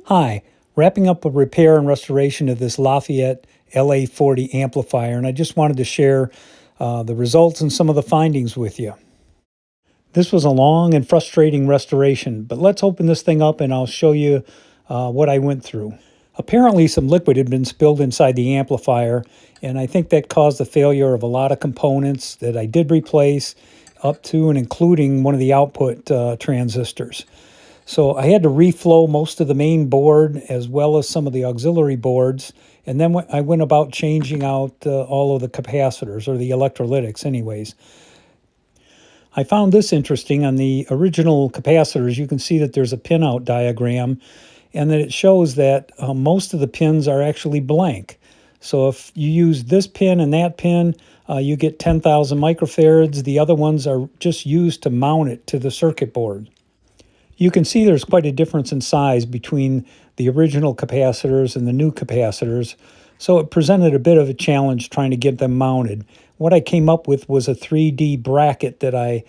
Hi, wrapping up a repair and restoration of this Lafayette LA40 amplifier, and I just wanted to share the results and some of the findings with you. This was a long and frustrating restoration, but let's open this thing up and I'll show you what I went through. Apparently some liquid had been spilled inside the amplifier, and I think that caused the failure of a lot of components that I did replace, up to and including one of the output transistors. So I had to reflow most of the main board as well as some of the auxiliary boards, and then I went about changing out all of the capacitors, or the electrolytics anyways. I found this interesting. On the original capacitors, you can see that there's a pinout diagram, and that it shows that most of the pins are actually blank. So if you use this pin and that pin, you get 10,000 microfarads. The other ones are just used to mount it to the circuit board. You can see there's quite a difference in size between the original capacitors and the new capacitors, so it presented a bit of a challenge trying to get them mounted. What I came up with was a 3D bracket that I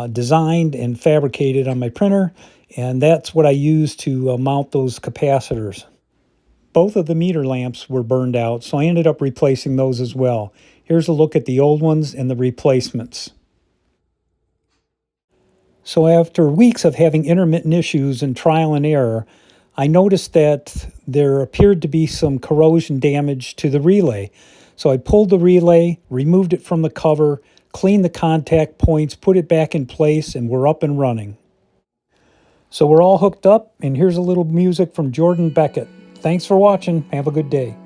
designed and fabricated on my printer, and that's what I used to mount those capacitors. Both of the meter lamps were burned out, so I ended up replacing those as well. Here's a look at the old ones and the replacements. So after weeks of having intermittent issues and trial and error, I noticed that there appeared to be some corrosion damage to the relay. So I pulled the relay, removed it from the cover, cleaned the contact points, put it back in place, and we're up and running. So we're all hooked up, and here's a little music from Jordan Beckett. Thanks for watching. Have a good day.